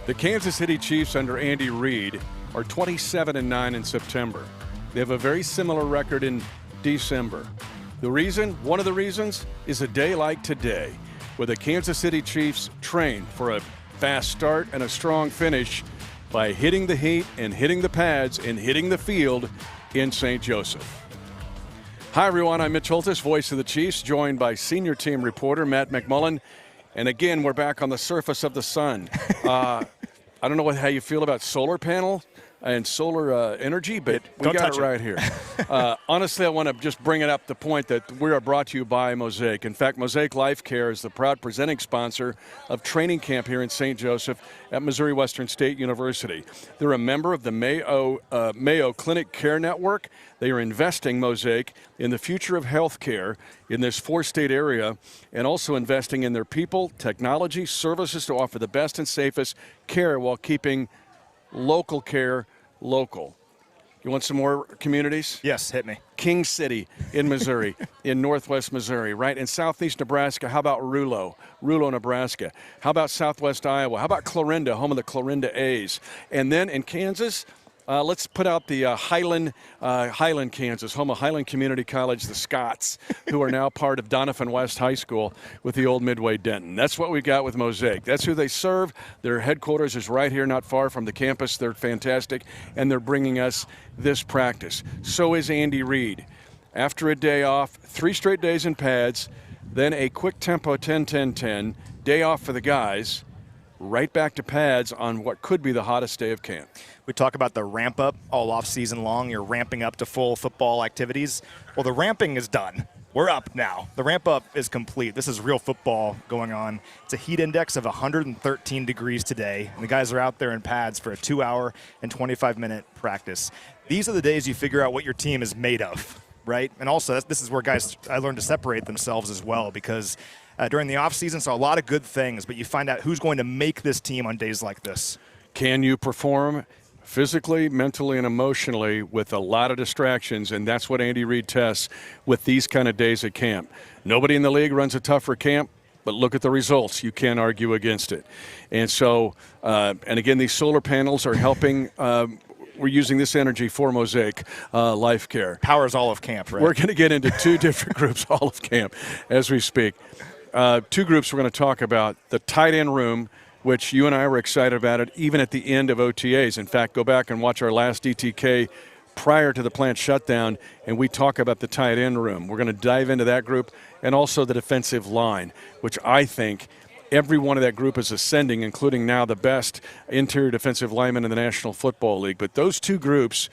The Kansas City Chiefs under Andy Reid are 27-9 in September. They have a very similar record in December. One of the reasons, is a day like today, where the Kansas City Chiefs train for a fast start and a strong finish by hitting the heat and hitting the pads and hitting the field in St. Joseph. Hi, everyone. I'm Mitch Holthus, voice of the Chiefs, joined by senior team reporter Matt McMullen. And again, we're back on the surface of the sun. I don't know how you feel about solar panel and solar energy, but we got it right here. Honestly, I want to just bring it up the point that we are brought to you by Mosaic. In fact, Mosaic Life Care is the proud presenting sponsor of training camp here in St. Joseph at Missouri Western State University. They're a member of the Mayo Clinic Care Network. They are investing, Mosaic, in the future of health care in this four-state area and also investing in their people, technology, services to offer the best and safest care while keeping local care local. You want some more communities? Yes, hit me. King City in Missouri, in northwest Missouri, right? In southeast Nebraska, how about Rulo, Nebraska? How about southwest Iowa? How about Clarinda, home of the Clarinda A's? And then in Kansas, let's put out the Highland, Kansas, home of Highland Community College, the Scots, who are now part of Doniphan West High School with the old Midway Denton. That's what we got with Mosaic. That's who they serve. Their headquarters is right here, not far from the campus. They're fantastic, and they're bringing us this practice. So is Andy Reid. After a day off, 3 straight days in pads, then a quick tempo 10-10-10, day off for the guys, right back to pads on what could be the hottest day of camp. We talk about the ramp up all off season long. You're ramping up to full football activities. Well, the ramping is done. We're up now. The ramp up is complete. This is real football going on. It's a heat index of 113 degrees today. And the guys are out there in pads for a 2-hour and 25-minute practice. These are the days you figure out what your team is made of, right? And also, this is where guys I learned to separate themselves as well, because during the offseason, saw a lot of good things, but you find out who's going to make this team on days like this. Can you perform physically, mentally, and emotionally with a lot of distractions? And that's what Andy Reid tests with these kind of days at camp. Nobody in the league runs a tougher camp, but look at the results. You can't argue against it. And so, and again, these solar panels are helping. We're using this energy for Mosaic Life Care. Powers all of camp, right? We're going to get into 2 different groups all of camp as we speak. 2 groups we're going to talk about. The tight end room, which you and I were excited about it even at the end of OTAs. In fact, go back and watch our last DTK prior to the plant shutdown, and we talk about the tight end room. We're going to dive into that group and also the defensive line, which I think every one of that group is ascending, including now the best interior defensive lineman in the National Football League. But those 2 groups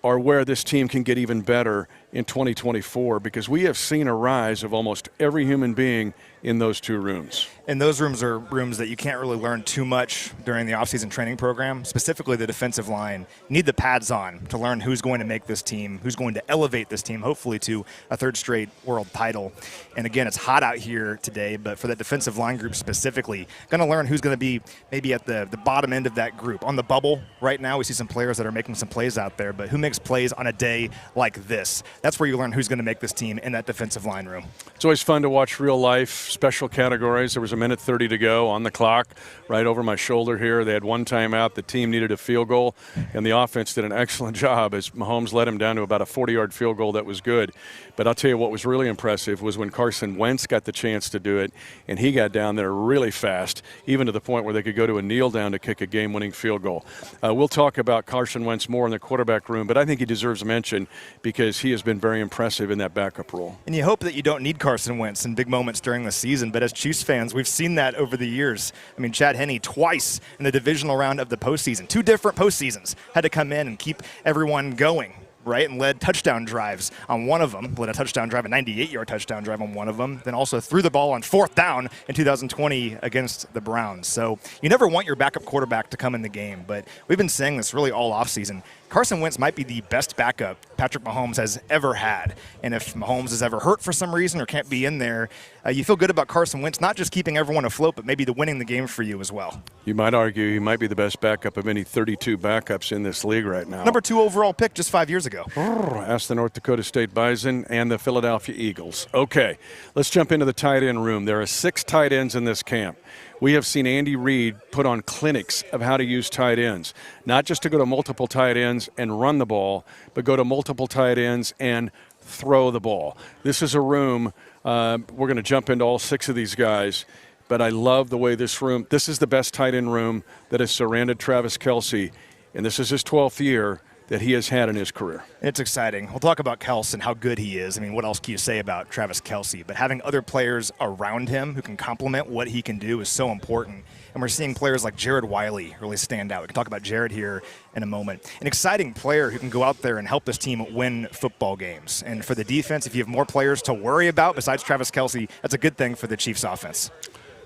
are where this team can get even better in 2024, because we have seen a rise of almost every human being in those 2 rooms. And those rooms are rooms that you can't really learn too much during the offseason training program, specifically the defensive line. You need the pads on to learn who's going to make this team, who's going to elevate this team, hopefully to a 3rd straight world title. And again, it's hot out here today, but for that defensive line group specifically, going to learn who's going to be maybe at the bottom end of that group. On the bubble right now, we see some players that are making some plays out there, but who makes plays on a day like this? That's where you learn who's going to make this team in that defensive line room. It's always fun to watch real life special categories. There was a minute 30 to go on the clock right over my shoulder here. They had 1 timeout. The team needed a field goal, and the offense did an excellent job as Mahomes led him down to about a 40-yard field goal that was good. But I'll tell you what was really impressive was when Carson Wentz got the chance to do it, and he got down there really fast, even to the point where they could go to a kneel down to kick a game-winning field goal. We'll talk about Carson Wentz more in the quarterback room, but I think he deserves a mention because he has been very impressive in that backup role. And you hope that you don't need Carson Wentz in big moments during the season, but as Chiefs fans, we've seen that over the years. I mean, Chad Henne twice in the divisional round of the postseason, 2 different postseasons, had to come in and keep everyone going, right, and led touchdown drives on one of them, led a touchdown drive, a 98-yard touchdown drive on one of them, then also threw the ball on 4th down in 2020 against the Browns. So you never want your backup quarterback to come in the game, but we've been saying this really all offseason. Carson Wentz might be the best backup Patrick Mahomes has ever had. And if Mahomes is ever hurt for some reason or can't be in there, you feel good about Carson Wentz, not just keeping everyone afloat, but maybe winning the game for you as well. You might argue he might be the best backup of any 32 backups in this league right now. Number 2 overall pick just 5 years ago. Ask the North Dakota State Bison and the Philadelphia Eagles. Okay, let's jump into the tight end room. There are 6 tight ends in this camp. We have seen Andy Reid put on clinics of how to use tight ends, not just to go to multiple tight ends and run the ball, but go to multiple tight ends and throw the ball. This is a room, we're going to jump into all 6 of these guys, but I love the way this is the best tight end room that has surrounded Travis Kelce, and this is his 12th year that he has had in his career. It's exciting. We'll talk about Kelce and how good he is. I mean, what else can you say about Travis Kelce? But having other players around him who can complement what he can do is so important. And we're seeing players like Jared Wiley really stand out. We can talk about Jared here in a moment. An exciting player who can go out there and help this team win football games. And for the defense, if you have more players to worry about besides Travis Kelce, that's a good thing for the Chiefs offense.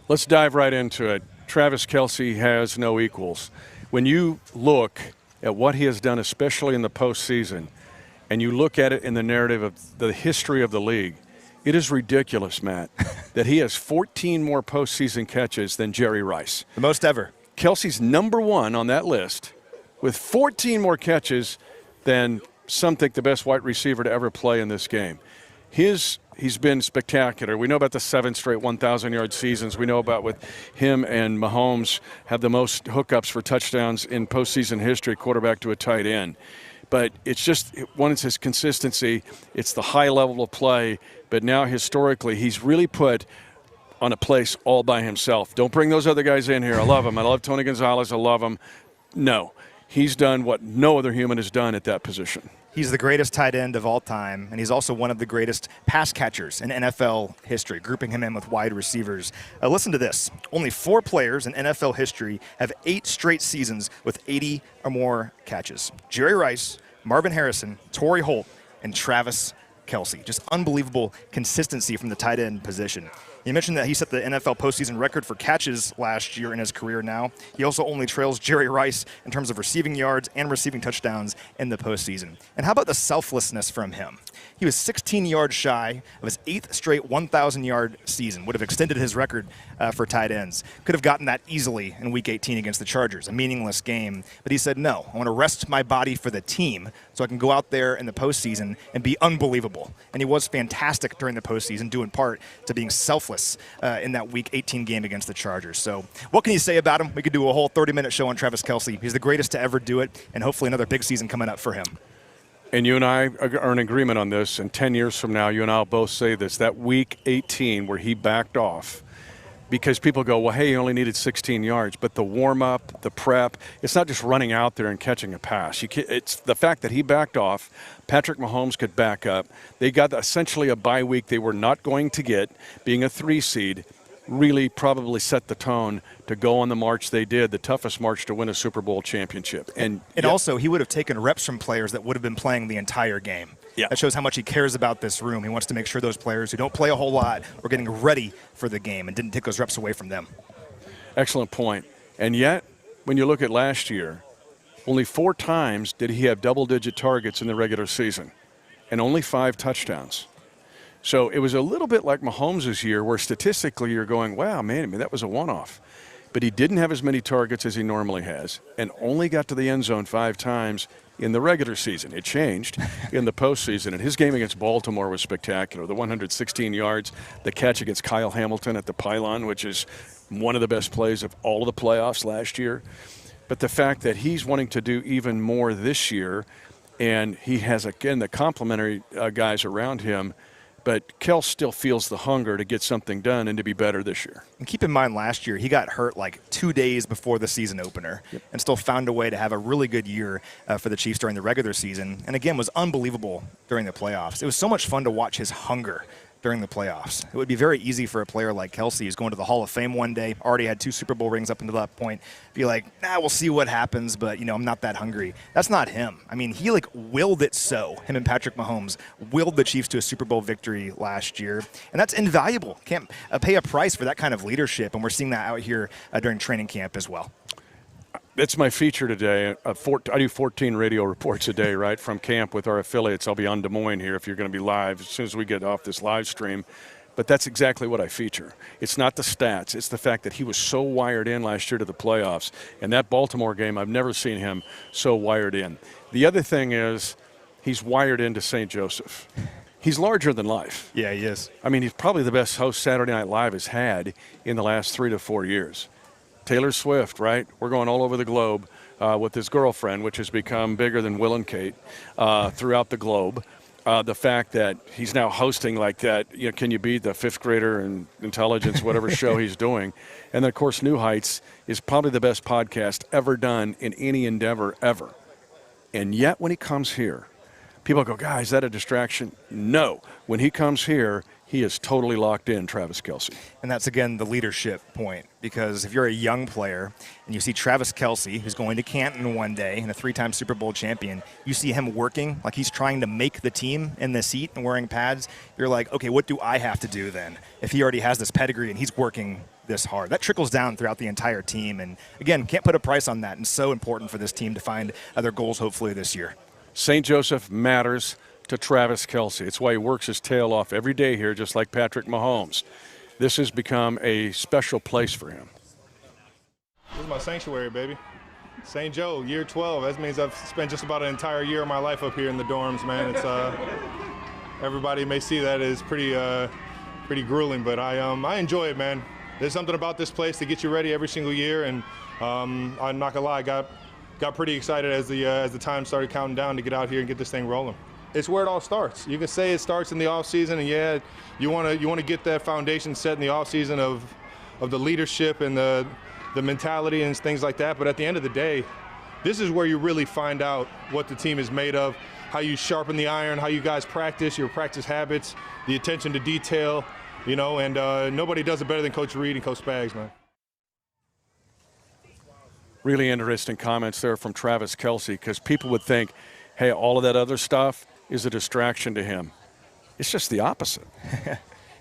Let's dive right into it. Travis Kelce has no equals. When you look at what he has done, especially in the postseason, and you look at it in the narrative of the history of the league, it is ridiculous, Matt, that he has 14 more postseason catches than Jerry Rice. The most ever. Kelce's number 1 on that list with 14 more catches than some think the best wide receiver to ever play in this game. He's been spectacular. We know about the 7 straight 1,000-yard seasons. We know about with him and Mahomes have the most hookups for touchdowns in postseason history, quarterback to a tight end. But it's just, one, it's his consistency. It's the high level of play. But now historically, he's really put on a place all by himself. Don't bring those other guys in here. I love him. I love Tony Gonzalez. I love him. No, he's done what no other human has done at that position. He's the greatest tight end of all time, and he's also one of the greatest pass catchers in NFL history, grouping him in with wide receivers. Listen to this. Only 4 players in NFL history have 8 straight seasons with 80 or more catches. Jerry Rice, Marvin Harrison, Torrey Holt, and Travis Kelce. Just unbelievable consistency from the tight end position. You mentioned that he set the NFL postseason record for catches last year in his career now. He also only trails Jerry Rice in terms of receiving yards and receiving touchdowns in the postseason. And how about the selflessness from him? He was 16 yards shy of his 8th straight 1,000-yard season. Would have extended his record for tight ends. Could have gotten that easily in Week 18 against the Chargers, a meaningless game. But he said, no, I want to rest my body for the team so I can go out there in the postseason and be unbelievable. And he was fantastic during the postseason, due in part to being selfless in that Week 18 game against the Chargers. So what can you say about him? We could do a whole 30-minute show on Travis Kelce. He's the greatest to ever do it, and hopefully another big season coming up for him. And you and I are in agreement on this, and 10 years from now, you and I will both say this, that Week 18 where he backed off, because people go, well, hey, he only needed 16 yards. But the warm-up, the prep, it's not just running out there and catching a pass. It's the fact that he backed off. Patrick Mahomes could back up. They got essentially a bye week they were not going to get, being a 3 seed. Really probably set the tone to go on the march they did, the toughest march to win a Super Bowl championship. And also, he would have taken reps from players that would have been playing the entire game. Yeah. That shows how much he cares about this room. He wants to make sure those players who don't play a whole lot are getting ready for the game and didn't take those reps away from them. Excellent point. And yet, when you look at last year, only 4 times did he have double-digit targets in the regular season and only 5 touchdowns. So it was a little bit like Mahomes' year where statistically you're going, wow, man, I mean, that was a one-off. But he didn't have as many targets as he normally has and only got to the end zone 5 times in the regular season. It changed in the postseason. And his game against Baltimore was spectacular. The 116 yards, the catch against Kyle Hamilton at the pylon, which is one of the best plays of all of the playoffs last year. But the fact that he's wanting to do even more this year, and he has, again, the complementary guys around him, but Kels still feels the hunger to get something done and to be better this year. And keep in mind, last year he got hurt like 2 days before the season opener, and still found a way to have a really good year for the Chiefs during the regular season. And again, was unbelievable during the playoffs. It was so much fun to watch his hunger during the playoffs. It would be very easy for a player like Kelce, who's going to the Hall of Fame one day, already had 2 Super Bowl rings up until that point, be like, nah, we'll see what happens, but, you know, I'm not that hungry. That's not him. I mean, he, like, willed it so. Him and Patrick Mahomes willed the Chiefs to a Super Bowl victory last year, and that's invaluable. Can't pay a price for that kind of leadership, and we're seeing that out here during training camp as well. It's my feature today. I do 14 radio reports a day, right, from camp with our affiliates. I'll be on Des Moines here if you're going to be live as soon as we get off this live stream. But that's exactly what I feature. It's not the stats. It's the fact that he was so wired in last year to the playoffs. And that Baltimore game, I've never seen him so wired in. The other thing is he's wired into St. Joseph. He's larger than life. Yeah, he is. I mean, he's probably the best host Saturday Night Live has had in the last 3 to 4 years. Taylor Swift, right? We're going all over the globe with his girlfriend, which has become bigger than Will and Kate throughout the globe. The fact that he's now hosting like that, can you beat the fifth grader in intelligence, whatever show he's doing? And then, of course, New Heights is probably the best podcast ever done in any endeavor ever. And yet when he comes here, people go, guys, is that a distraction? No. When he comes here, he is totally locked in, Travis Kelce. And that's, again, the leadership point. Because if you're a young player and you see Travis Kelce, who's going to Canton one day and a 3-time Super Bowl champion, you see him working like he's trying to make the team in the seat and wearing pads, you're like, okay, what do I have to do then if he already has this pedigree and he's working this hard? That trickles down throughout the entire team. And, again, can't put a price on that. And so important for this team to find other goals hopefully this year. St. Joseph matters to Travis Kelce. It's why he works his tail off every day here, just like Patrick Mahomes. This has become a special place for him. This is my sanctuary, baby. St. Joe, year 12. That means I've spent just about an entire year of my life up here in the dorms, man. It's everybody may see that as pretty grueling, but I enjoy it, man. There's something about this place that gets you ready every single year, and I'm not gonna lie, I got pretty excited as the time started counting down to get out here and get this thing rolling. It's where it all starts. You can say it starts in the off season, and yeah, you want to get that foundation set in the off season of the leadership and the mentality and things like that. But at the end of the day, this is where you really find out what the team is made of, how you sharpen the iron, how you guys practice, your practice habits, the attention to detail, and nobody does it better than Coach Reed and Coach Spags, man. Really interesting comments there from Travis Kelce, because people would think, hey, all of that other stuff is a distraction to him. It's just the opposite.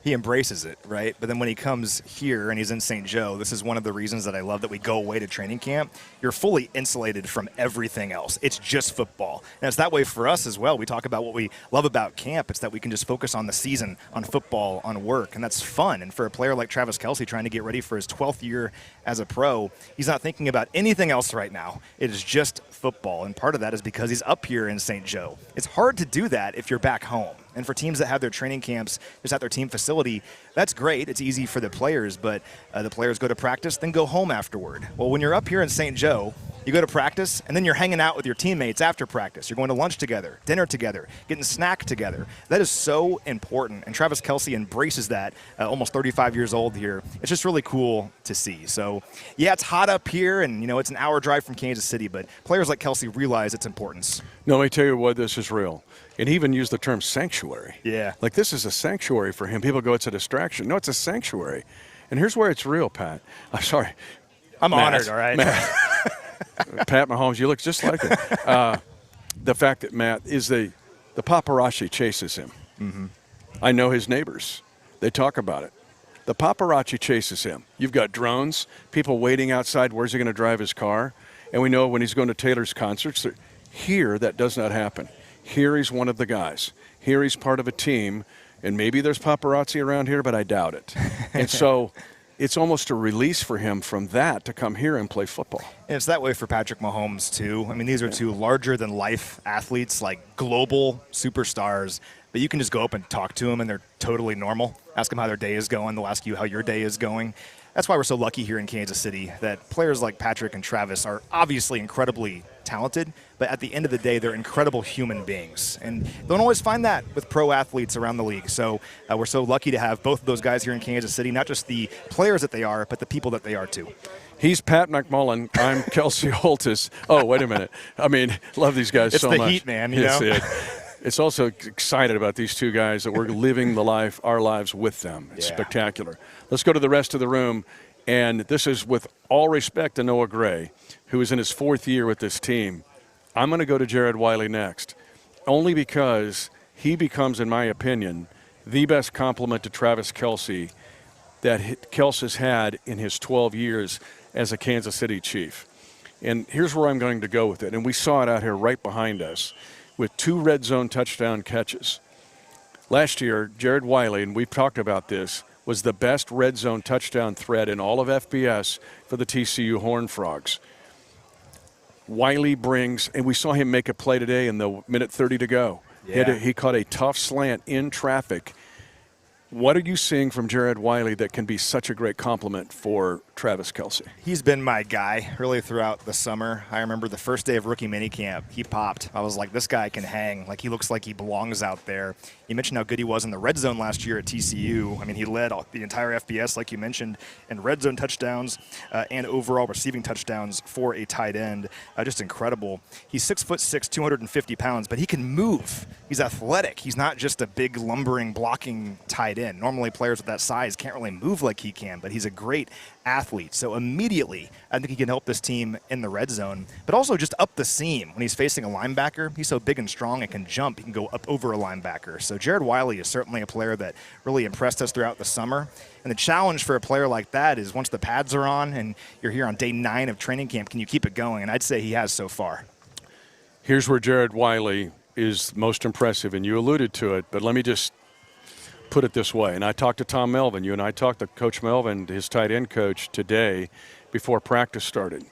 He embraces it, right? But then when he comes here and he's in St. Joe, this is one of the reasons that I love that we go away to training camp. You're fully insulated from everything else. It's just football. And it's that way for us as well. We talk about what we love about camp. It's that we can just focus on the season, on football, on work, and that's fun. And for a player like Travis Kelce trying to get ready for his 12th year as a pro, he's not thinking about anything else right now. It is just football, and part of that is because he's up here in St. Joe. It's hard to do that if you're back home. And for teams that have their training camps just at their team facility, that's great. It's easy for the players, but the players go to practice, then go home afterward. Well, when you're up here in St. Joe, you go to practice, and then you're hanging out with your teammates after practice. You're going to lunch together, dinner together, getting snack together. That is so important, and Travis Kelce embraces that, almost 35 years old here. It's just really cool to see. So, yeah, it's hot up here, and, it's an hour drive from Kansas City, but players like Kelce realize its importance. No, let me tell you what, this is real. And he even used the term sanctuary. Yeah. Like, this is a sanctuary for him. People go, it's a distraction. No, it's a sanctuary. And here's where it's real, Pat. I'm sorry. I'm Matt, honored, all right? Pat Mahomes, you look just like him. The fact that Matt is the paparazzi chases him. Mm-hmm. I know his neighbors. They talk about it. The paparazzi chases him. You've got drones, people waiting outside. Where's he going to drive his car? And we know when he's going to Taylor's concerts, here that does not happen. Here he's one of the guys. Here he's part of a team, and maybe there's paparazzi around here, but I doubt it. And so it's almost a release for him from that to come here and play football. And it's that way for Patrick Mahomes, too. I mean, these are two larger-than-life athletes, like global superstars, but you can just go up and talk to them, and they're totally normal. Ask them how their day is going. They'll ask you how your day is going. That's why we're so lucky here in Kansas City that players like Patrick and Travis are obviously incredibly talented, but at the end of the day, they're incredible human beings. And don't always find that with pro athletes around the league. So we're so lucky to have both of those guys here in Kansas City, not just the players that they are, but the people that they are too. He's Pat McMullen. I'm Kelsey Holthus. Oh, wait a minute. I mean, love these guys so much. It's the heat, man. You know? It's also excited about these two guys that we're living our lives with them. It's spectacular. Let's go to the rest of the room. And this is with all respect to Noah Gray, who is in his 4th year with this team. I'm going to go to Jared Wiley next, only because he becomes, in my opinion, the best compliment to Travis Kelce that Kelce has had in his 12 years as a Kansas City Chief. And here's where I'm going to go with it. And we saw it out here right behind us with 2 red zone touchdown catches. Last year, Jared Wiley, and we've talked about this, was the best red zone touchdown threat in all of FBS for the TCU Horned Frogs. Wiley brings, and we saw him make a play today in the minute 30 to go. Yeah. He caught a tough slant in traffic. What are you seeing from Jared Wiley that can be such a great compliment for Travis Kelce? He's been my guy really throughout the summer. I remember the first day of rookie minicamp, he popped. I was like, this guy can hang. Like, he looks like he belongs out there. You mentioned how good he was in the red zone last year at TCU. I mean, he led the entire FBS, like you mentioned, in red zone touchdowns and overall receiving touchdowns for a tight end. Just incredible. He's 6'6", 250 pounds, but he can move. He's athletic. He's not just a big, lumbering, blocking tight end. Normally, players with that size can't really move like he can, but he's a great athlete. So immediately, I think he can help this team in the red zone, but also just up the seam. When he's facing a linebacker, he's so big and strong and can jump. He can go up over a linebacker. So Jared Wiley is certainly a player that really impressed us throughout the summer. And the challenge for a player like that is once the pads are on and you're here on day 9 of training camp, can you keep it going? And I'd say he has so far. Here's where Jared Wiley is most impressive, and you alluded to it, but let me just put it this way. And I talked to Tom Melvin. You and I talked to Coach Melvin, his tight end coach, today before practice started.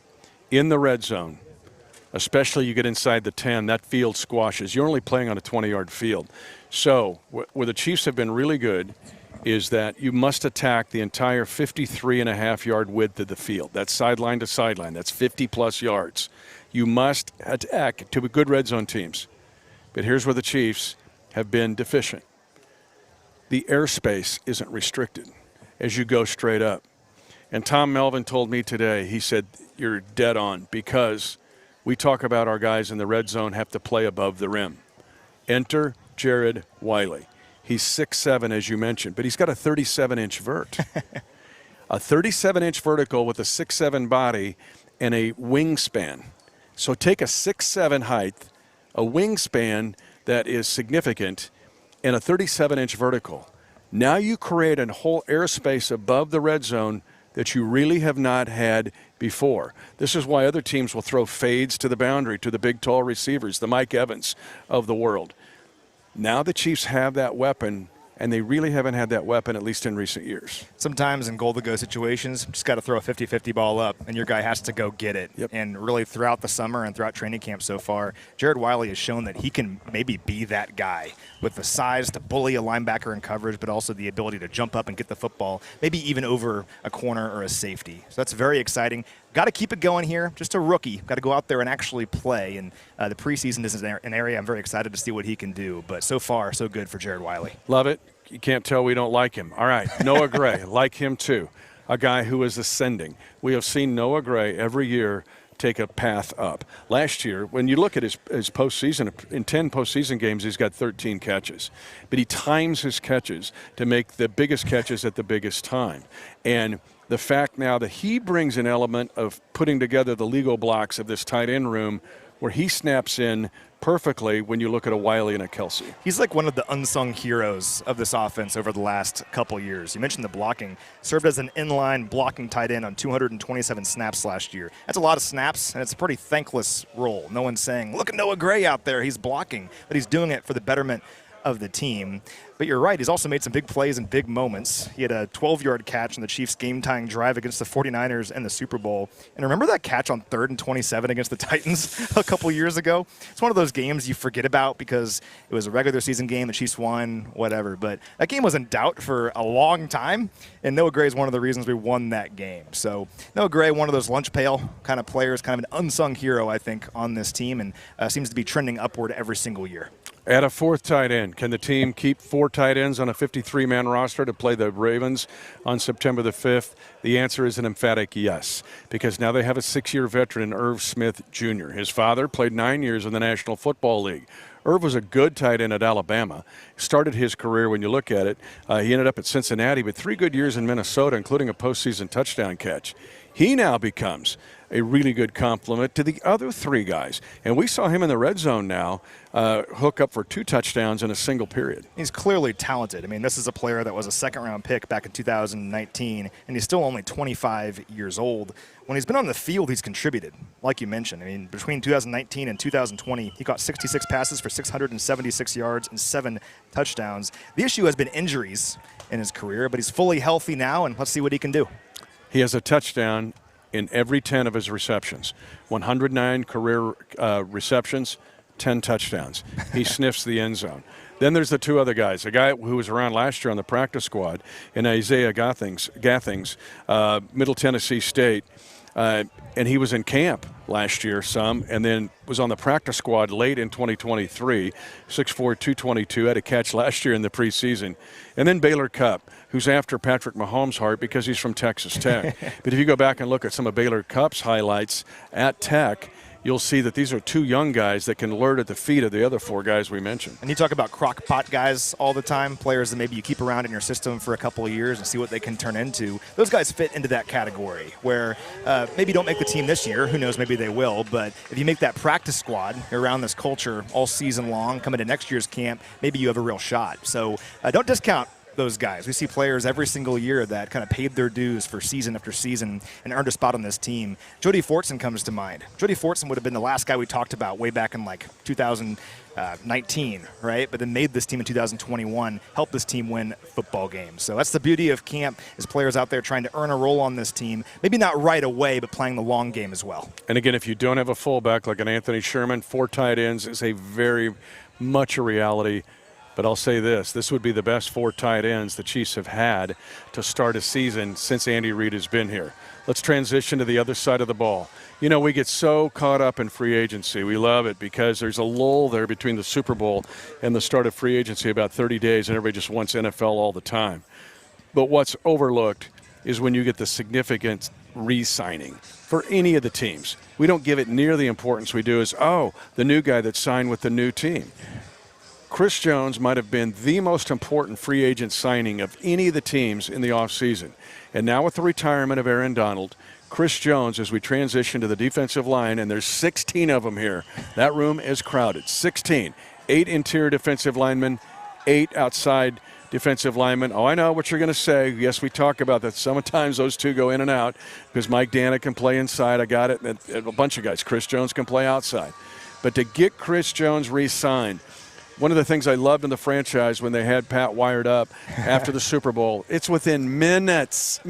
In the red zone, especially you get inside the 10, that field squashes. You're only playing on a 20-yard field. So where the Chiefs have been really good is that you must attack the entire 53.5-yard width of the field. That's sideline to sideline. That's 50-plus yards. You must attack to good red zone teams. But here's where the Chiefs have been deficient. The airspace isn't restricted as you go straight up. And Tom Melvin told me today, he said, you're dead on, because we talk about our guys in the red zone have to play above the rim. Enter Jared Wiley. He's 6'7", as you mentioned, but he's got a 37-inch vert. A 37-inch vertical with a 6'7" body and a wingspan. So take a 6'7" height, a wingspan that is significant, and a 37-inch vertical. Now you create a whole airspace above the red zone that you really have not had before. This is why other teams will throw fades to the boundary to the big, tall receivers, the Mike Evans of the world. Now the Chiefs have that weapon, and they really haven't had that weapon, at least in recent years. Sometimes in goal-to-go situations, just got to throw a 50-50 ball up, and your guy has to go get it. Yep. And really throughout the summer and throughout training camp so far, Jared Wiley has shown that he can maybe be that guy with the size to bully a linebacker in coverage, but also the ability to jump up and get the football, maybe even over a corner or a safety. So that's very exciting. Got to keep it going here. Just a rookie. Got to go out there and actually play. And the preseason is an area I'm very excited to see what he can do. But so far, so good for Jared Wiley. Love it. You can't tell we don't like him. All right, Noah Gray, like him too. A guy who is ascending. We have seen Noah Gray every year take a path up. Last year, when you look at his postseason, in 10 postseason games, he's got 13 catches. But he times his catches to make the biggest catches at the biggest time. And the fact now that he brings an element of putting together the Lego blocks of this tight end room where he snaps in perfectly when you look at a Wiley and a Kelce. He's like one of the unsung heroes of this offense over the last couple years. You mentioned the blocking. Served as an inline blocking tight end on 227 snaps last year. That's a lot of snaps, and it's a pretty thankless role. No one's saying, look at Noah Gray out there. He's blocking, but he's doing it for the betterment of the team. But you're right, he's also made some big plays and big moments. He had a 12-yard catch in the Chiefs' game-tying drive against the 49ers in the Super Bowl. And remember that catch on 3rd and 27 against the Titans a couple years ago? It's one of those games you forget about because it was a regular season game, the Chiefs won, whatever. But that game was in doubt for a long time, and Noah Gray is one of the reasons we won that game. So Noah Gray, one of those lunch pail kind of players, kind of an unsung hero, I think, on this team, and seems to be trending upward every single year. Add a 4th tight end. Can the team keep 4 tight ends on a 53-man roster to play the Ravens on September the 5th? The answer is an emphatic yes, because now they have a 6-year veteran, Irv Smith Jr. His father played 9 years in the National Football League. Irv was a good tight end at Alabama. Started his career, when you look at it, he ended up at Cincinnati, but 3 good years in Minnesota, including a postseason touchdown catch. he now becomes a really good complement to the other three guys. And we saw him in the red zone now hook up for 2 touchdowns in a single period. He's clearly talented. I mean, this is a player that was a second-round pick back in 2019, and he's still only 25 years old. When he's been on the field, he's contributed, like you mentioned. I mean, between 2019 and 2020, he caught 66 passes for 676 yards and 7 touchdowns. The issue has been injuries in his career, but he's fully healthy now, and let's see what he can do. He has a touchdown in every 10 of his receptions. 109 career receptions, 10 touchdowns. He sniffs the end zone. Then there's the 2 other guys. A guy who was around last year on the practice squad, and Isaiah Gathings, Middle Tennessee State. And he was in camp last year some, and then was on the practice squad late in 2023, 6'4", 222, had a catch last year in the preseason. And then Baylor Cupp, who's after Patrick Mahomes' heart because he's from Texas Tech. But if you go back and look at some of Baylor Cupp's highlights at Tech, you'll see that these are 2 young guys that can learn at the feet of the other 4 guys we mentioned. And you talk about crock pot guys all the time, players that maybe you keep around in your system for a couple of years and see what they can turn into. Those guys fit into that category where maybe don't make the team this year. Who knows, maybe they will. But if you make that practice squad around this culture all season long, come into next year's camp, maybe you have a real shot. So don't discount those guys. We see players every single year that kind of paid their dues for season after season and earned a spot on this team. Jody Fortson comes to mind. Jody Fortson would have been the last guy we talked about way back in like 2019, right? But then made this team in 2021, helped this team win football games. So that's the beauty of camp, is players out there trying to earn a role on this team, maybe not right away, but playing the long game as well. And again, if you don't have a fullback like an Anthony Sherman, 4 tight ends is a very much a reality. But I'll say this would be the best 4 tight ends the Chiefs have had to start a season since Andy Reid has been here. Let's transition to the other side of the ball. You know, we get so caught up in free agency. We love it because there's a lull there between the Super Bowl and the start of free agency, about 30 days, and everybody just wants NFL all the time. But what's overlooked is when you get the significant re-signing for any of the teams. We don't give it near the importance we do as, the new guy that signed with the new team. Chris Jones might have been the most important free agent signing of any of the teams in the offseason. And now with the retirement of Aaron Donald, Chris Jones, as we transition to the defensive line, and there's 16 of them here, that room is crowded. 16. 8 interior defensive linemen, 8 outside defensive linemen. Oh, I know what you're going to say. Yes, we talk about that. Sometimes those 2 go in and out because Mike Dana can play inside. I got it. And a bunch of guys. Chris Jones can play outside. But to get Chris Jones re-signed, one of the things I loved in the franchise when they had Pat wired up after the Super Bowl, it's within minutes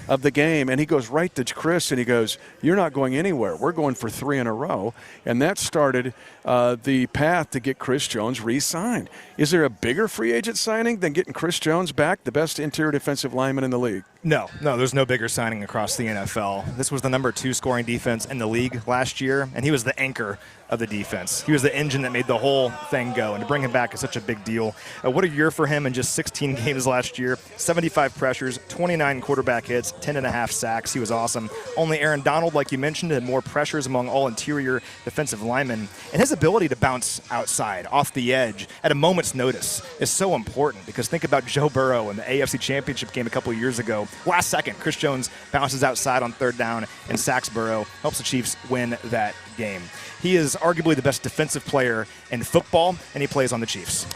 of the game. And he goes right to Chris and he goes, "You're not going anywhere. We're going for 3 in a row." And that started the path to get Chris Jones re-signed. Is there a bigger free agent signing than getting Chris Jones back, the best interior defensive lineman in the league? No, there's no bigger signing across the NFL. This was the number 2 scoring defense in the league last year, and he was the anchor of the defense. He was the engine that made the whole thing go, and to bring him back is such a big deal. What a year for him in just 16 games last year. 75 pressures, 29 quarterback hits, 10.5 sacks. He was awesome. Only Aaron Donald, like you mentioned, had more pressures among all interior defensive linemen. And his ability to bounce outside, off the edge, at a moment's notice is so important, because think about Joe Burrow in the AFC Championship game a couple years ago. Last second, Chris Jones bounces outside on 3rd down and sacks Burrow, helps the Chiefs win that game. He is arguably the best defensive player in football, and he plays on the Chiefs.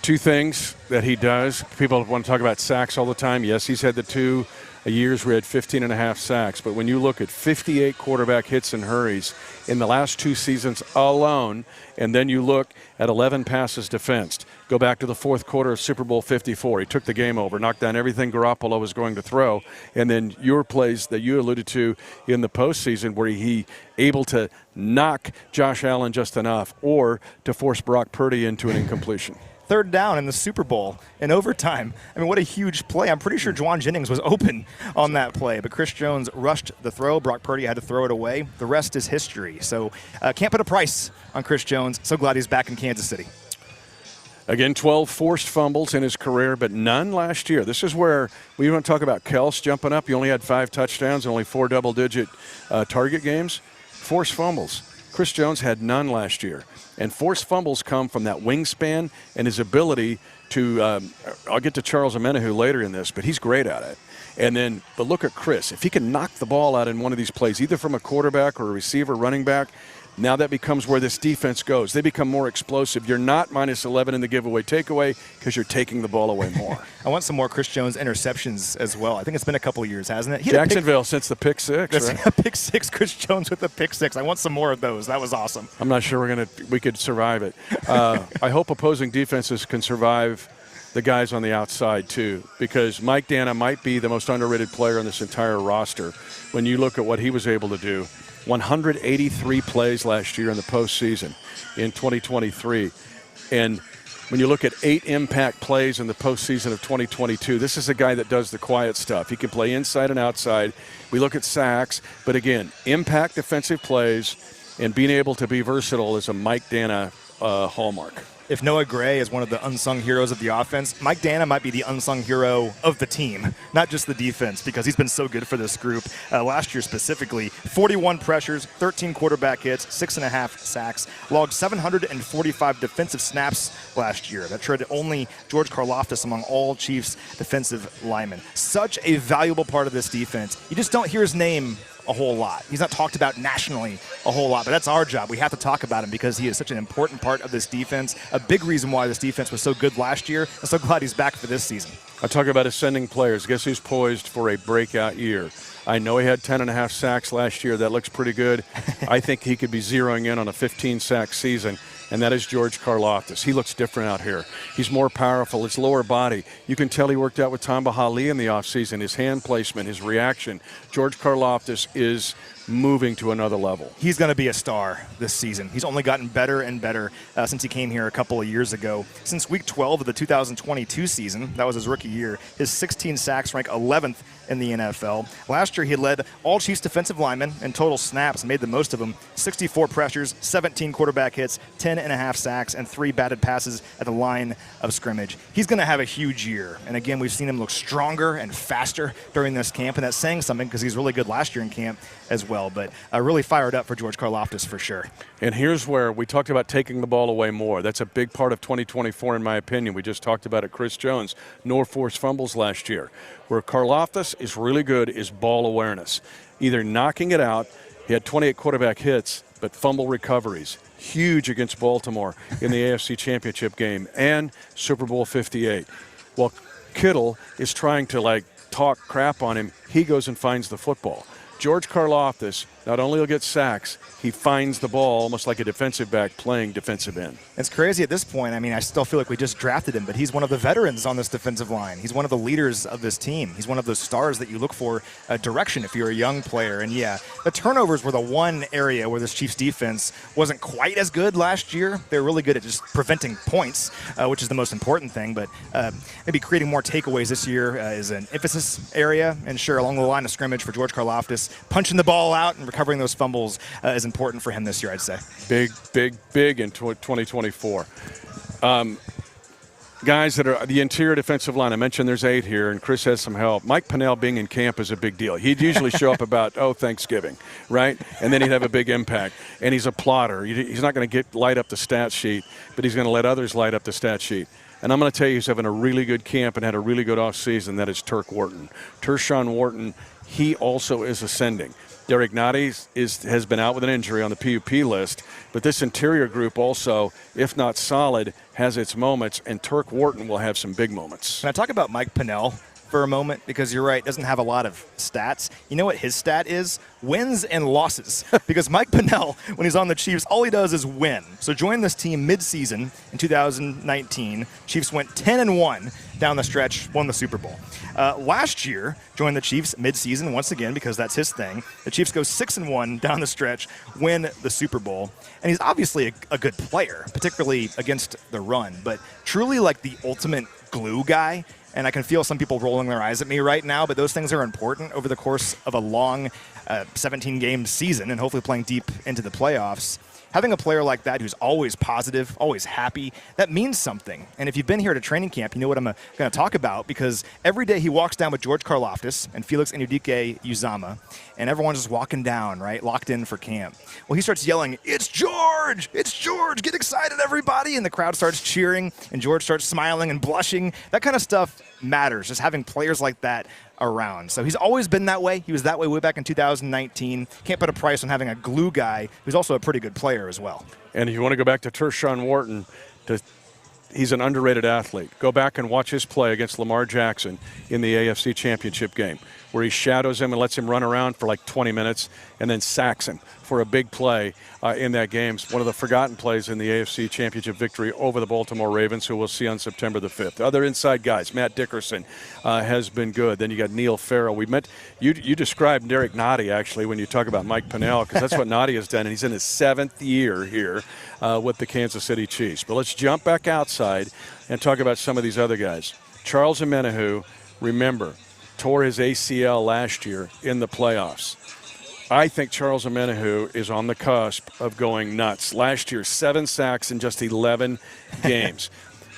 2 things that he does. People want to talk about sacks all the time. Yes, he's had the 2 years where he had 15.5 sacks. But when you look at 58 quarterback hits and hurries in the last 2 seasons alone, and then you look at 11 passes defensed, go back to the 4th quarter of Super Bowl 54. He took the game over, knocked down everything Garoppolo was going to throw. And then your plays that you alluded to in the postseason where he able to knock Josh Allen just enough or to force Brock Purdy into an incompletion. 3rd down in the Super Bowl in overtime. I mean, what a huge play. I'm pretty sure Juwan Jennings was open on that play, but Chris Jones rushed the throw. Brock Purdy had to throw it away. The rest is history. So can't put a price on Chris Jones. So glad he's back in Kansas City. Again, 12 forced fumbles in his career, but none last year. This is where we want to talk about Kels jumping up. He only had 5 touchdowns, only 4 double-digit target games. Forced fumbles. Chris Jones had none last year. And forced fumbles come from that wingspan and his ability to I'll get to Charles Omenihu later in this, but he's great at it. But look at Chris. If he can knock the ball out in one of these plays, either from a quarterback or a receiver, running back, now that becomes where this defense goes. They become more explosive. You're not minus 11 in the giveaway takeaway because you're taking the ball away more. I want some more Chris Jones interceptions as well. I think it's been a couple of years, hasn't it? Jacksonville since the pick six, right? A pick six, Chris Jones with the pick six. I want some more of those. That was awesome. I'm not sure we could survive it. I hope opposing defenses can survive the guys on the outside too, because Mike Dana might be the most underrated player on this entire roster. When you look at what he was able to do, 183 plays last year in the postseason in 2023. And when you look at 8 impact plays in the postseason of 2022, this is a guy that does the quiet stuff. He can play inside and outside. We look at sacks, but again, impact defensive plays and being able to be versatile is a Mike Dana hallmark. If Noah Gray is one of the unsung heroes of the offense, Mike Dana might be the unsung hero of the team, not just the defense, because he's been so good for this group. Last year specifically, 41 pressures, 13 quarterback hits, 6.5 sacks, logged 745 defensive snaps last year. That traded only George Karlaftis among all Chiefs defensive linemen. Such a valuable part of this defense. You just don't hear his name a whole lot. He's not talked about nationally a whole lot, but that's our job. We have to talk about him because he is such an important part of this defense. A big reason why this defense was so good last year. I'm so glad he's back for this season. I talk about ascending players. Guess who's poised for a breakout year? I know he had 10.5 sacks last year. That looks pretty good. I think he could be zeroing in on a 15-sack season, and that is George Karlaftis. He looks different out here. He's more powerful. His lower body. You can tell he worked out with Tamba Hali in the offseason. His hand placement, his reaction. George Karlaftis is moving to another level. He's going to be a star this season. He's only gotten better and better since he came here a couple of years ago. Since week 12 of the 2022 season, that was his rookie year, his 16 sacks rank 11th in the NFL. Last year, he led all Chiefs defensive linemen in total snaps and made the most of them. 64 pressures, 17 quarterback hits, 10.5 sacks, and 3 batted passes at the line of scrimmage. He's going to have a huge year. And again, we've seen him look stronger and faster during this camp, and that's saying something because he's really good last year in camp as well. But really fired up for George Karlaftis for sure. And here's where we talked about taking the ball away more. That's a big part of 2024 in my opinion. We just talked about it. Chris Jones, no forced fumbles last year. Where Karlaftis is really good is ball awareness. Either knocking it out, he had 28 quarterback hits, but fumble recoveries. Huge against Baltimore in the AFC Championship game and Super Bowl 58. While Kittle is trying to talk crap on him, he goes and finds the football. George Karlaftis not only will get sacks, he finds the ball almost like a defensive back playing defensive end. It's crazy at this point. I mean, I still feel like we just drafted him, but he's one of the veterans on this defensive line. He's one of the leaders of this team. He's one of those stars that you look for direction if you're a young player. And yeah, the turnovers were the one area where this Chiefs defense wasn't quite as good last year. They were really good at just preventing points, which is the most important thing. But maybe creating more takeaways this year is an emphasis area. And sure, along the line of scrimmage for George Karlaftis, punching the ball out and recovering those fumbles is important for him this year, I'd say. Big in 2024. Guys that are the interior defensive line, I mentioned there's 8 here, and Chris has some help. Mike Pennell being in camp is a big deal. He'd usually show up about, Thanksgiving, right? And then he'd have a big impact. And he's a plotter. He's not going to light up the stat sheet, but he's going to let others light up the stat sheet. And I'm going to tell you he's having a really good camp and had a really good offseason. That is Turk Wharton. Tershawn Wharton, he also is ascending. Derek Nottie has been out with an injury on the PUP list, but this interior group also, if not solid, has its moments, and Turk Wharton will have some big moments. Can I talk about Mike Pennell for a moment? Because you're right, doesn't have a lot of stats. You know what his stat is? Wins and losses. Because Mike Pennell, when he's on the Chiefs, all he does is win. So join this team mid-season in 2019. Chiefs went 10-1 down the stretch, won the Super Bowl. Last year, joined the Chiefs mid-season once again because that's his thing. The Chiefs go 6-1 down the stretch, win the Super Bowl. And he's obviously a good player, particularly against the run, but truly like the ultimate glue guy. And I can feel some people rolling their eyes at me right now, but those things are important over the course of a long 17-game season and hopefully playing deep into the playoffs. having a player like that who's always positive, always happy, that means something. And if you've been here to training camp, you know what I'm going to talk about, because every day he walks down with George Karlaftis and Felix Enrique-Uzama, and everyone's just walking down, right, locked in for camp. Well, he starts yelling, "It's George! It's George! Get excited, everybody!" And the crowd starts cheering, and George starts smiling and blushing. That kind of stuff matters, just having players like that around. So he's always been that way. He was that way back in 2019. Can't put a price on having a glue guy who's also a pretty good player as well. And if you want to go back to Tershawn Wharton, he's an underrated athlete. Go back and watch his play against Lamar Jackson in the AFC Championship game, where he shadows him and lets him run around for like 20 minutes and then sacks him for a big play in that game. It's one of the forgotten plays in the AFC Championship victory over the Baltimore Ravens, who we'll see on September the 5th. Other inside guys, Matt Dickerson has been good. Then you got Neil Farrell. You described Derek Nottie, actually, when you talk about Mike Pinnell, because that's what Nottie has done, and he's in his 7th year here with the Kansas City Chiefs. But let's jump back outside and talk about some of these other guys. Charles Omenihu, remember, tore his ACL last year in the playoffs. I think Charles Omenihu is on the cusp of going nuts. Last year, 7 sacks in just 11 games.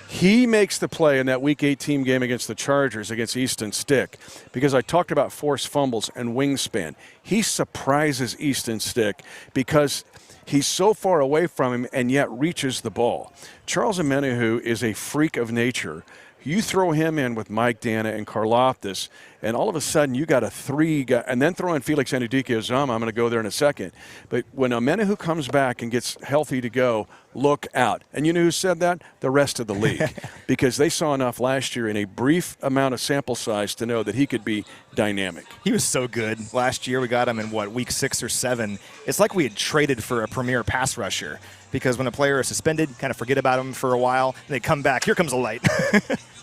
He makes the play in that Week 18 game against the Chargers, against Easton Stick, because I talked about forced fumbles and wingspan. He surprises Easton Stick because he's so far away from him and yet reaches the ball. Charles Omenihu is a freak of nature. You throw him in with Mike Dana and Karlaftis, and all of a sudden you got a 3 guy, and then throw in Felix Enrique-Uzama. I'm going to go there in a second. But when Omenihu comes back and gets healthy to go, look out. And you know who said that? The rest of the league. Because they saw enough last year in a brief amount of sample size to know that he could be dynamic. He was so good. Last year we got him in, week 6 or 7. It's like we had traded for a premier pass rusher. Because when a player is suspended, kind of forget about him for a while, and they come back. Here comes a light.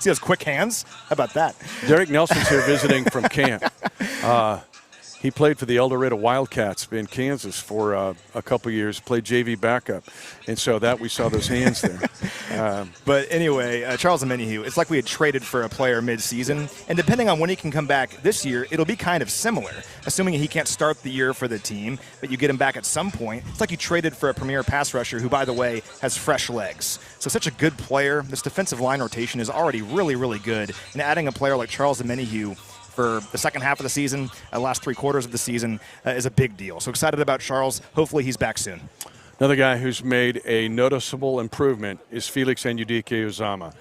See those quick hands? How about that? Derek Nelson's here visiting from camp. He played for the El Dorado Wildcats in Kansas for a couple years, played JV backup. And so that we saw those hands there. But anyway, Charles Omenihu, it's like we had traded for a player mid-season. And depending on when he can come back this year, it'll be kind of similar. Assuming he can't start the year for the team, but you get him back at some point. It's like you traded for a premier pass rusher who, by the way, has fresh legs. So such a good player. This defensive line rotation is already really, really good. And adding a player like Charles Omenihu for the second half of the season, last 3 quarters of the season, is a big deal. So excited about Charles. Hopefully he's back soon. Another guy who's made a noticeable improvement is Felix Enrique-Uzama.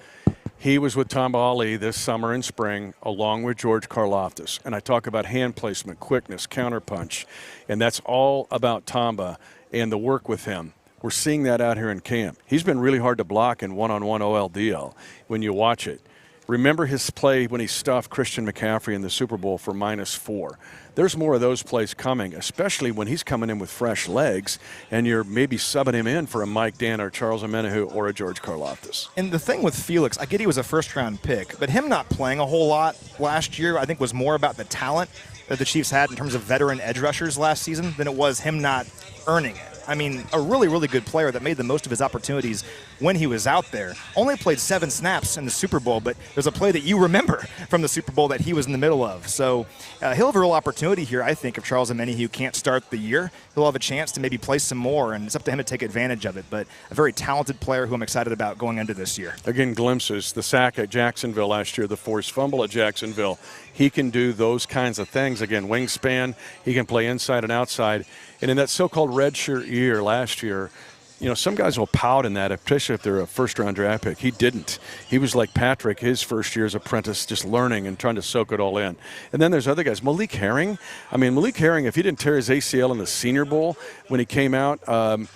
He was with Tamba Ali this summer and spring, along with George Karlaftis. And I talk about hand placement, quickness, counterpunch, and that's all about Tamba and the work with him. We're seeing that out here in camp. He's been really hard to block in one-on-one OLDL when you watch it. Remember his play when he stuffed Christian McCaffrey in the Super Bowl for -4. There's more of those plays coming, especially when he's coming in with fresh legs and you're maybe subbing him in for a Mike Dana or Charles Omenihu or a George Karlaftis. And the thing with Felix, I get he was a first-round pick, but him not playing a whole lot last year I think was more about the talent that the Chiefs had in terms of veteran edge rushers last season than it was him not earning it. I mean, a really, really good player that made the most of his opportunities when he was out there. Only played 7 snaps in the Super Bowl, but there's a play that you remember from the Super Bowl that he was in the middle of. So he'll have a real opportunity here, I think, if Charles Omenihu can't start the year. He'll have a chance to maybe play some more, and it's up to him to take advantage of it. But a very talented player who I'm excited about going into this year. Again, glimpses. The sack at Jacksonville last year, the forced fumble at Jacksonville. He can do those kinds of things. Again, wingspan. He can play inside and outside. And in that so-called redshirt year last year, you know, some guys will pout in that, especially if they're a first-round draft pick. He didn't. He was like Patrick, his first year as apprentice, just learning and trying to soak it all in. And then there's other guys. Malik Herring. I mean, Malik Herring, if he didn't tear his ACL in the Senior Bowl when he came out, and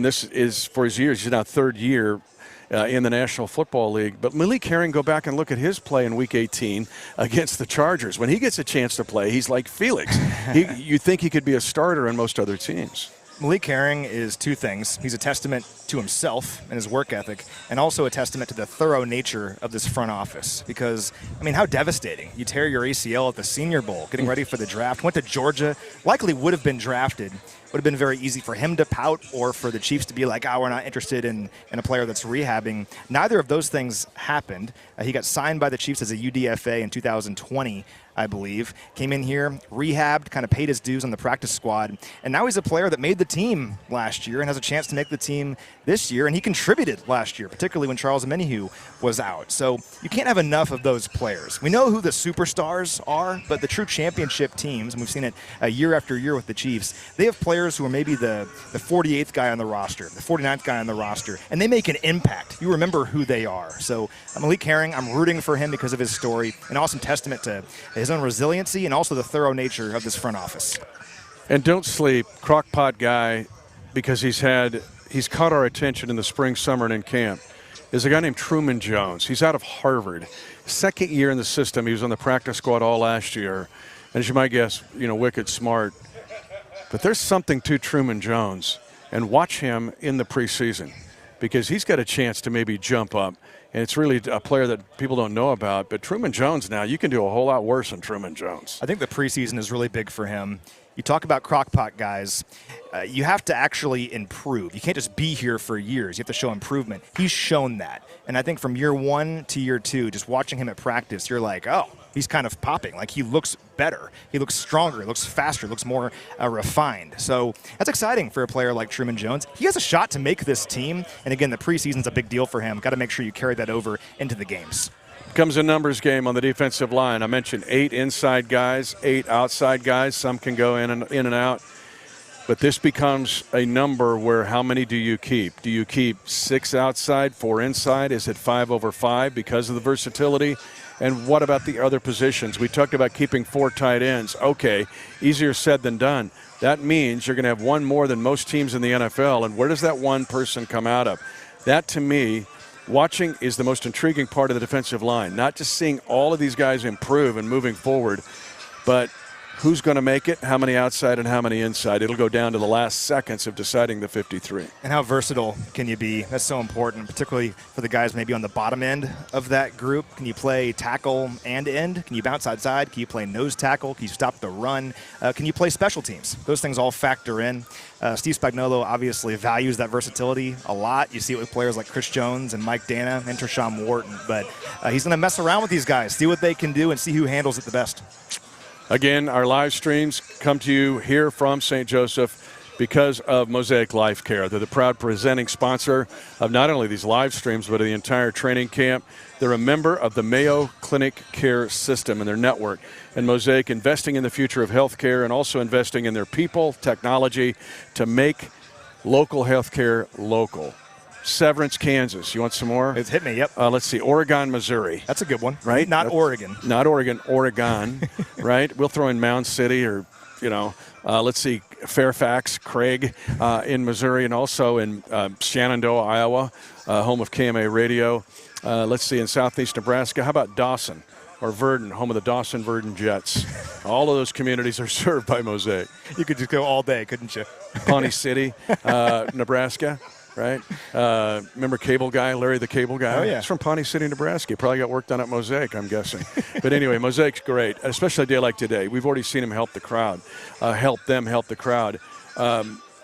this is for his years, he's now 3rd year in the National Football League. But Malik Herring, go back and look at his play in Week 18 against the Chargers. When he gets a chance to play, he's like Felix. You think he could be a starter on most other teams. Malik Herring is 2 things. He's a testament to himself and his work ethic, and also a testament to the thorough nature of this front office. Because, I mean, how devastating. You tear your ACL at the Senior Bowl, getting ready for the draft, went to Georgia, likely would have been drafted. Would have been very easy for him to pout or for the Chiefs to be like, we're not interested in a player that's rehabbing. Neither of those things happened. He got signed by the Chiefs as a UDFA in 2020. I believe. Came in here, rehabbed, kind of paid his dues on the practice squad, and now he's a player that made the team last year and has a chance to make the team this year, and he contributed last year, particularly when Charles Omenihu was out. So you can't have enough of those players. We know who the superstars are, but the true championship teams, and we've seen it year after year with the Chiefs, they have players who are maybe the 48th guy on the roster, the 49th guy on the roster, and they make an impact. You remember who they are. So Malik Herring, I'm rooting for him because of his story, an awesome testament to his own resiliency and also the thorough nature of this front office. And don't sleep, crockpot guy, because he's caught our attention in the spring, summer, and in camp, is a guy named Truman Jones. He's out of Harvard. Second year in the system. He was on the practice squad all last year. And as you might guess, wicked smart. But there's something to Truman Jones. And watch him in the preseason because he's got a chance to maybe jump up. And it's really a player that people don't know about. But Truman Jones now, you can do a whole lot worse than Truman Jones. I think the preseason is really big for him. You talk about crockpot guys. You have to actually improve. You can't just be here for years. You have to show improvement. He's shown that. And I think from year 1 to year 2, just watching him at practice, you're like, oh, he's kind of popping. Like, he looks better. He looks stronger. He looks faster. He looks more refined. So that's exciting for a player like Truman Jones. He has a shot to make this team. And again, the preseason's a big deal for him. Got to make sure you carry that over into the games. Comes a numbers game on the defensive line. I mentioned 8 inside guys, 8 outside guys. Some can go in and out. But this becomes a number where how many do you keep? Do you keep 6 outside, 4 inside? Is it 5 over 5 because of the versatility? And what about the other positions? We talked about keeping 4 tight ends. Okay, easier said than done. That means you're going to have one more than most teams in the NFL. And where does that one person come out of? That, to me, watching is the most intriguing part of the defensive line. Not just seeing all of these guys improve and moving forward, but who's going to make it, how many outside and how many inside. It'll go down to the last seconds of deciding the 53. And how versatile can you be? That's so important, particularly for the guys maybe on the bottom end of that group. Can you play tackle and end? Can you bounce outside? Can you play nose tackle? Can you stop the run? Can you play special teams? Those things all factor in. Steve Spagnuolo obviously values that versatility a lot. You see it with players like Chris Jones and Mike Dana and Tershawn Wharton. But he's going to mess around with these guys, see what they can do, and see who handles it the best. Again, our live streams come to you here from St. Joseph because of Mosaic Life Care. They're the proud presenting sponsor of not only these live streams, but of the entire training camp. They're a member of the Mayo Clinic Care System and their network. And Mosaic investing in the future of healthcare and also investing in their people, technology to make local healthcare local. Severance, Kansas. You want some more? It's hit me, yep. Let's see. Oregon, Missouri. That's a good one. Right? Not Oregon. Not Oregon. Oregon, right? We'll throw in Mound City or, let's see, Fairfax, Craig in Missouri, and also in Shenandoah, Iowa, home of KMA Radio. Let's see, in southeast Nebraska. How about Dawson or Verdon, home of the Dawson-Verdon Jets? All of those communities are served by Mosaic. You could just go all day, couldn't you? Pawnee City, Nebraska. Right? Remember Cable Guy, Larry the Cable Guy? Oh, yeah. He's from Pawnee City, Nebraska. He probably got work done at Mosaic, I'm guessing. But anyway, Mosaic's great, especially a day like today. We've already seen him help the crowd, help the crowd.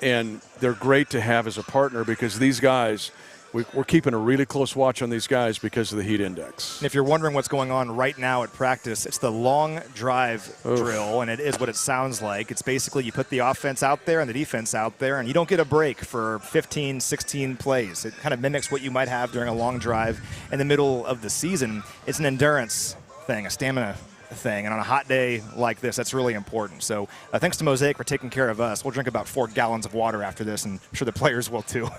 And they're great to have as a partner because these guys, we're keeping a really close watch on these guys because of the heat index. And if you're wondering what's going on right now at practice, it's the long drive drill, and it is what it sounds like. It's basically you put the offense out there and the defense out there, and you don't get a break for 15, 16 plays. It kind of mimics what you might have during a long drive in the middle of the season. It's an endurance thing, a stamina thing, and on a hot day like this, that's really important. So thanks to Mosaic for taking care of us. We'll drink about 4 gallons of water after this, and I'm sure the players will too.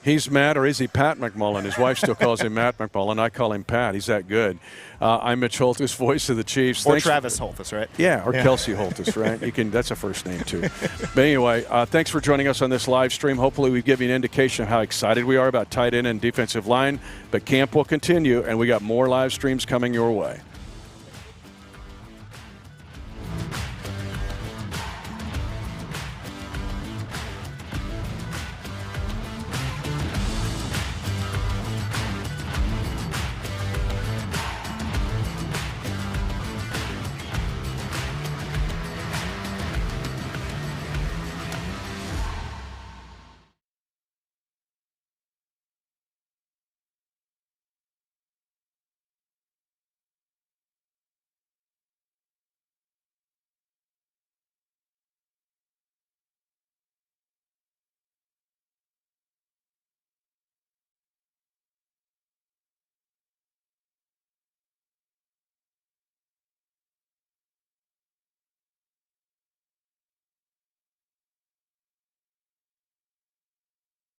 He's Matt, or is he Pat McMullen? His wife still calls him Matt McMullen. I call him Pat. He's that good. I'm Mitch Holthus, voice of the Chiefs. Or Travis Holthus, right? Yeah, or Kelsey Holthus, right? You can. That's a first name, too. But anyway, thanks for joining us on this live stream. Hopefully we've given you an indication of how excited we are about tight end and defensive line. But camp will continue, and we got more live streams coming your way.